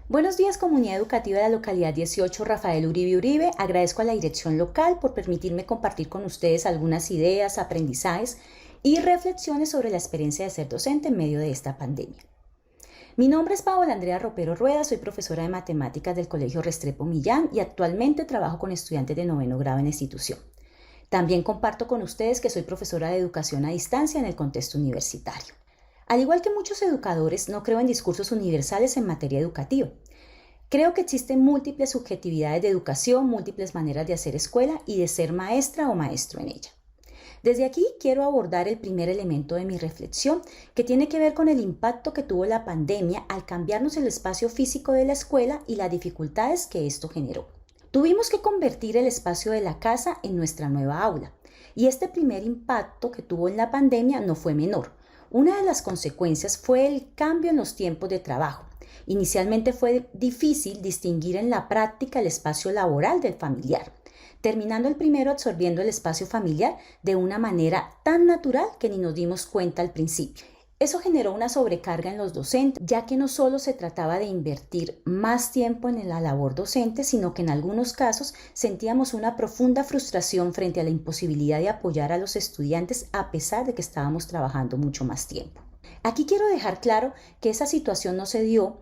Buenos días, comunidad educativa de la localidad 18 Rafael Uribe Uribe. Agradezco a la dirección local por permitirme compartir con ustedes algunas ideas, aprendizajes y reflexiones sobre la experiencia de ser docente en medio de esta pandemia. Mi nombre es Paola Andrea Ropero Rueda, soy profesora de matemáticas del Colegio Restrepo Millán y actualmente trabajo con estudiantes de noveno grado en la institución. También comparto con ustedes que soy profesora de educación a distancia en el contexto universitario. Al igual que muchos educadores, no creo en discursos universales en materia educativa. Creo que existen múltiples subjetividades de educación, múltiples maneras de hacer escuela y de ser maestra o maestro en ella. Desde aquí quiero abordar el primer elemento de mi reflexión, que tiene que ver con el impacto que tuvo la pandemia al cambiarnos el espacio físico de la escuela y las dificultades que esto generó. Tuvimos que convertir el espacio de la casa en nuestra nueva aula, y este primer impacto que tuvo en la pandemia no fue menor. Una de las consecuencias fue el cambio en los tiempos de trabajo. Inicialmente fue difícil distinguir en la práctica el espacio laboral del familiar, terminando el primero absorbiendo el espacio familiar de una manera tan natural que ni nos dimos cuenta al principio. Eso generó una sobrecarga en los docentes, ya que no solo se trataba de invertir más tiempo en la labor docente, sino que en algunos casos sentíamos una profunda frustración frente a la imposibilidad de apoyar a los estudiantes a pesar de que estábamos trabajando mucho más tiempo. Aquí quiero dejar claro que esa situación no se dio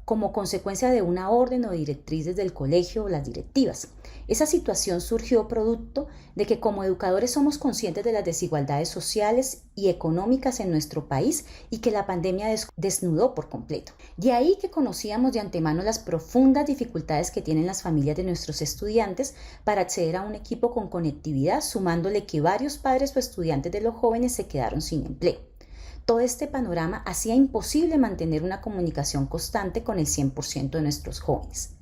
como consecuencia de una orden o directrices del colegio o las directivas. Esa situación surgió producto de que como educadores somos conscientes de las desigualdades sociales y económicas en nuestro país y que la pandemia desnudó por completo. De ahí que conocíamos de antemano las profundas dificultades que tienen las familias de nuestros estudiantes para acceder a un equipo con conectividad, sumándole que varios padres o estudiantes de los jóvenes se quedaron sin empleo. Todo este panorama hacía imposible mantener una comunicación constante con el 100% de nuestros jóvenes.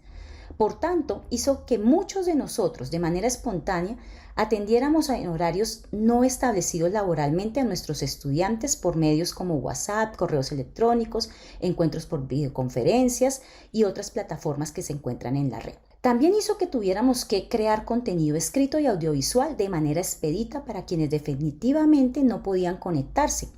Por tanto, hizo que muchos de nosotros, de manera espontánea, atendiéramos en horarios no establecidos laboralmente a nuestros estudiantes por medios como WhatsApp, correos electrónicos, encuentros por videoconferencias y otras plataformas que se encuentran en la red. También hizo que tuviéramos que crear contenido escrito y audiovisual de manera expedita para quienes definitivamente no podían conectarse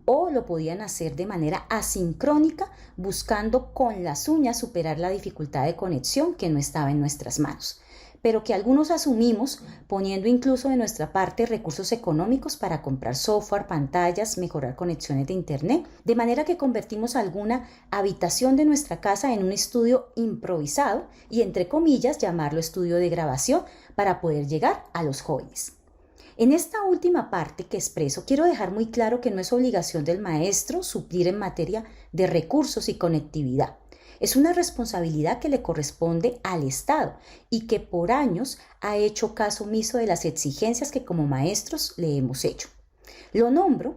o lo podían hacer de manera asincrónica, buscando con las uñas superar la dificultad de conexión que no estaba en nuestras manos, pero que algunos asumimos poniendo incluso de nuestra parte recursos económicos para comprar software, pantallas, mejorar conexiones de internet, de manera que convertimos alguna habitación de nuestra casa en un estudio improvisado y, entre comillas, llamarlo estudio de grabación para poder llegar a los jóvenes. En esta última parte que expreso, quiero dejar muy claro que no es obligación del maestro suplir en materia de recursos y conectividad. Es una responsabilidad que le corresponde al Estado y que por años ha hecho caso omiso de las exigencias que como maestros le hemos hecho. Lo nombro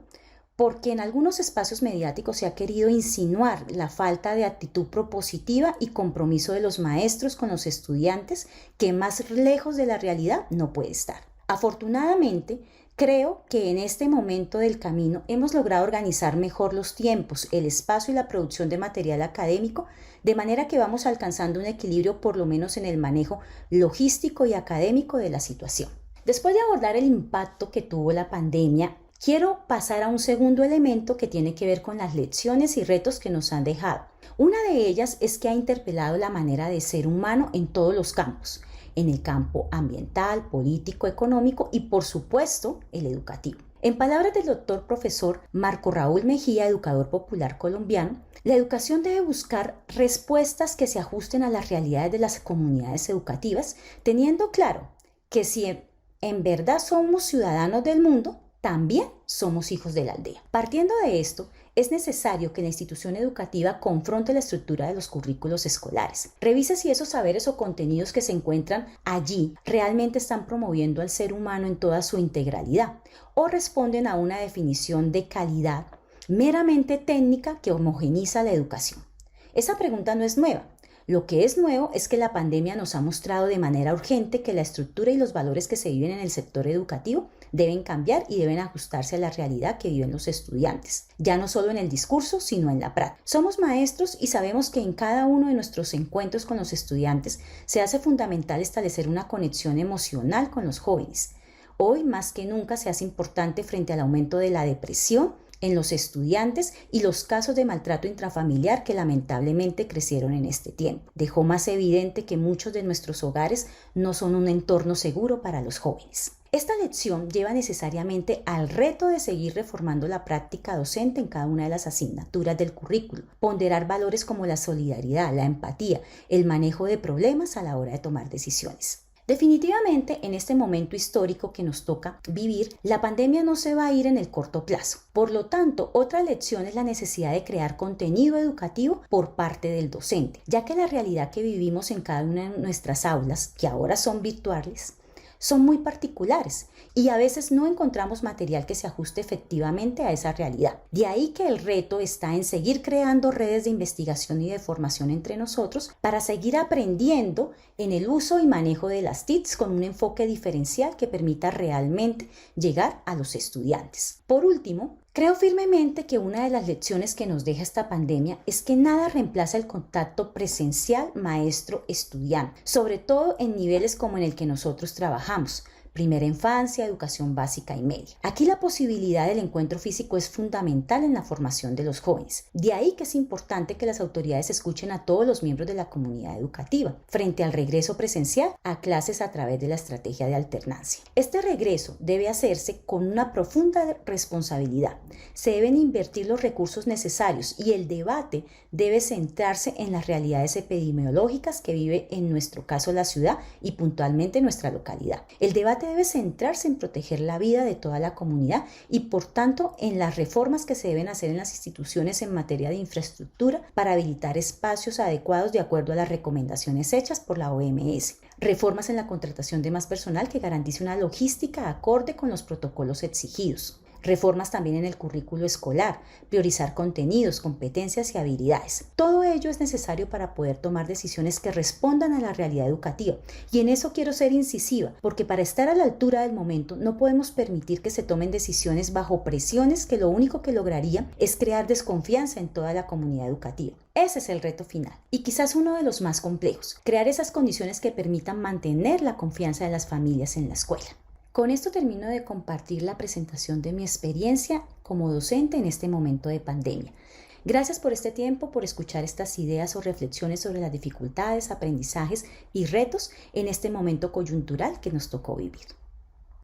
porque en algunos espacios mediáticos se ha querido insinuar la falta de actitud propositiva y compromiso de los maestros con los estudiantes, que más lejos de la realidad no puede estar. Afortunadamente, creo que en este momento del camino hemos logrado organizar mejor los tiempos, el espacio y la producción de material académico, de manera que vamos alcanzando un equilibrio por lo menos en el manejo logístico y académico de la situación. Después de abordar el impacto que tuvo la pandemia, quiero pasar a un segundo elemento que tiene que ver con las lecciones y retos que nos han dejado. Una de ellas es que ha interpelado la manera de ser humano en todos los campos, en el campo ambiental, político, económico y, por supuesto, el educativo. En palabras del doctor profesor Marco Raúl Mejía, educador popular colombiano, la educación debe buscar respuestas que se ajusten a las realidades de las comunidades educativas, teniendo claro que si en verdad somos ciudadanos del mundo, también somos hijos de la aldea. Partiendo de esto, es necesario que la institución educativa confronte la estructura de los currículos escolares. Revise si esos saberes o contenidos que se encuentran allí realmente están promoviendo al ser humano en toda su integralidad o responden a una definición de calidad meramente técnica que homogeniza la educación. Esa pregunta no es nueva. Lo que es nuevo es que la pandemia nos ha mostrado de manera urgente que la estructura y los valores que se viven en el sector educativo deben cambiar y deben ajustarse a la realidad que viven los estudiantes, ya no solo en el discurso, sino en la práctica. Somos maestros y sabemos que en cada uno de nuestros encuentros con los estudiantes se hace fundamental establecer una conexión emocional con los jóvenes. Hoy más que nunca se hace importante frente al aumento de la depresión, en los estudiantes y los casos de maltrato intrafamiliar que lamentablemente crecieron en este tiempo. Dejó más evidente que muchos de nuestros hogares no son un entorno seguro para los jóvenes. Esta lección lleva necesariamente al reto de seguir reformando la práctica docente en cada una de las asignaturas del currículo, ponderar valores como la solidaridad, la empatía, el manejo de problemas a la hora de tomar decisiones. Definitivamente, en este momento histórico que nos toca vivir, la pandemia no se va a ir en el corto plazo. Por lo tanto, otra lección es la necesidad de crear contenido educativo por parte del docente, ya que la realidad que vivimos en cada una de nuestras aulas, que ahora son virtuales, son muy particulares y a veces no encontramos material que se ajuste efectivamente a esa realidad. De ahí que el reto está en seguir creando redes de investigación y de formación entre nosotros para seguir aprendiendo en el uso y manejo de las TICs con un enfoque diferencial que permita realmente llegar a los estudiantes. Por último, creo firmemente que una de las lecciones que nos deja esta pandemia es que nada reemplaza el contacto presencial maestro-estudiante, sobre todo en niveles como en el que nosotros trabajamos. Primera infancia, educación básica y media. Aquí la posibilidad del encuentro físico es fundamental en la formación de los jóvenes. De ahí que es importante que las autoridades escuchen a todos los miembros de la comunidad educativa frente al regreso presencial a clases a través de la estrategia de alternancia. Este regreso debe hacerse con una profunda responsabilidad. Se deben invertir los recursos necesarios y el debate debe centrarse en las realidades epidemiológicas que vive en nuestro caso la ciudad y puntualmente nuestra localidad. El debate debe centrarse en proteger la vida de toda la comunidad y por tanto en las reformas que se deben hacer en las instituciones en materia de infraestructura para habilitar espacios adecuados de acuerdo a las recomendaciones hechas por la OMS. Reformas en la contratación de más personal que garantice una logística acorde con los protocolos exigidos. Reformas también en el currículo escolar, priorizar contenidos, competencias y habilidades. Todo ello es necesario para poder tomar decisiones que respondan a la realidad educativa. Y en eso quiero ser incisiva, porque para estar a la altura del momento no podemos permitir que se tomen decisiones bajo presiones que lo único que lograrían es crear desconfianza en toda la comunidad educativa. Ese es el reto final y quizás uno de los más complejos, crear esas condiciones que permitan mantener la confianza de las familias en la escuela. Con esto termino de compartir la presentación de mi experiencia como docente en este momento de pandemia. Gracias por este tiempo, por escuchar estas ideas o reflexiones sobre las dificultades, aprendizajes y retos en este momento coyuntural que nos tocó vivir.